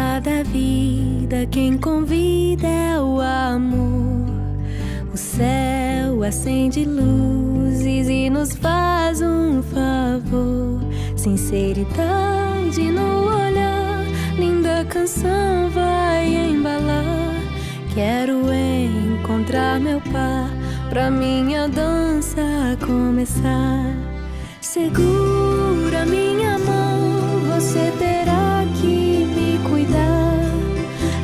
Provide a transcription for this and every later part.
Lua da vida, quem convida é o amor. O céu acende luzes e nos faz um favor. Sinceridade no olhar, linda canção vai embalar. Quero encontrar meu par pra minha dança começar. Segura minha mão, você terá que me cuidar.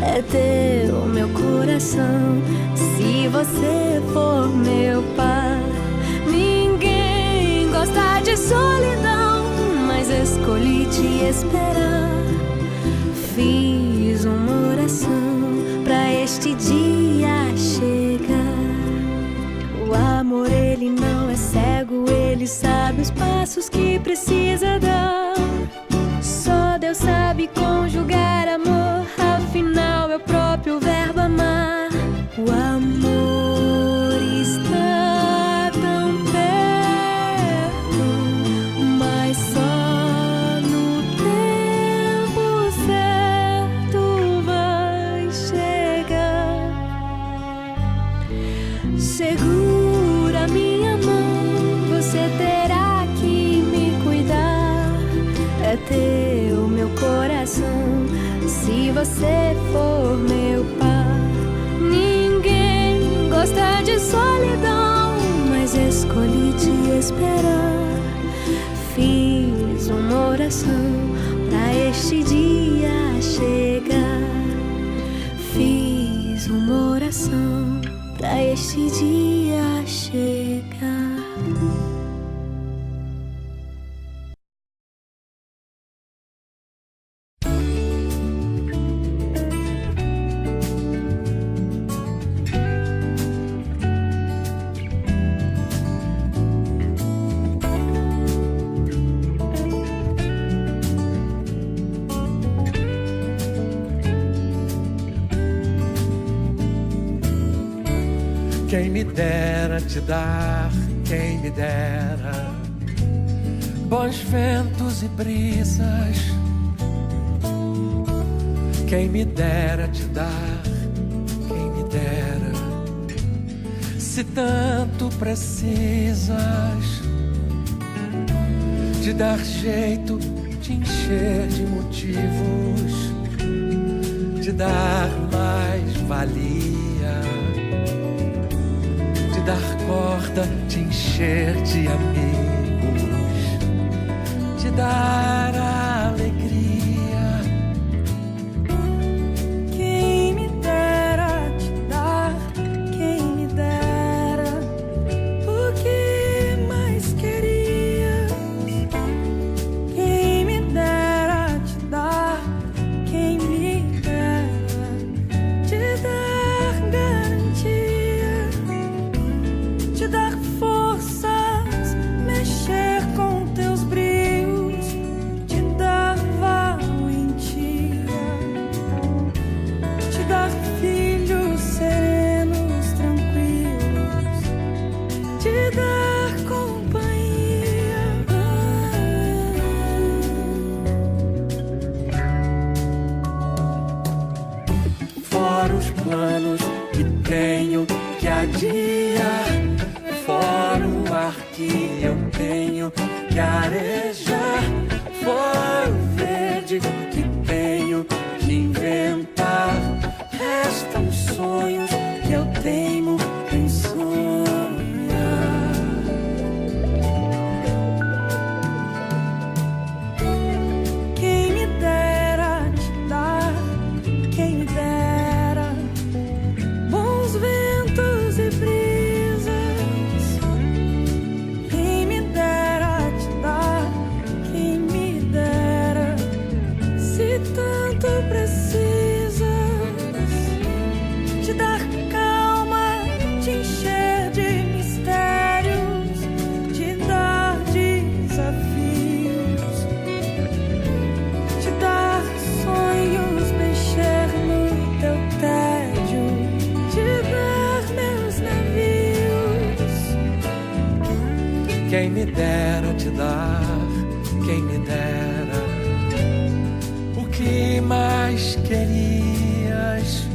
É teu meu coração, se você for meu par. Ninguém gosta de solidão, mas escolhi te esperar. Fiz uma oração pra este dia chegar. O amor, ele não é cego, ele sabe os passos que precisa dar. Só Deus sabe conjugar amor, afinal é o próprio verbo amar. O amor está tão perto, mas só no tempo certo vai chegar. Segura minha mão, você terá que me cuidar. É teu meu coração, se você for meu par. Ninguém gosta de solidão, mas escolhi te esperar. Fiz uma oração pra este dia chegar. Fiz uma oração pra este dia chegar. Quem me dera te dar, quem me dera bons ventos e brisas. Quem me dera te dar, quem me dera, se tanto precisas, de dar jeito, de encher de motivos, de dar mais valia, dar corda, te encher de amigos, te dar alegria. Quem me dera te dar, quem me dera o que mais querias. Quem me dera te dar, quem me dera te dar garantia, te dar forças, mexer com teus brios, te dar valentia, te dar filhos serenos, tranquilos, te dar companhia. Fora os planos que tenho que adiar, fora o ar que eu tenho que arejar, fora o verde que tenho que inventar, restam sonhos que eu teimo em sonhar. Quem me dera te dar, quem me dera bons ventos e brisas. Quem me dera te dar, quem me dera, se tanto precisas, te dar calma, te encher de mistérios, te dar desafios, te dar sonhos, mexer no teu tédio, te dar meus navios. Quem me dera te dar, quem me dera o que que mais querias.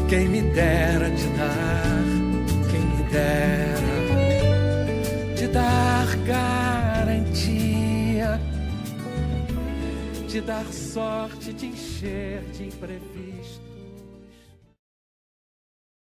Quem me dera te dar, quem me dera te dar garantia, te dar sorte de encher de imprevisto.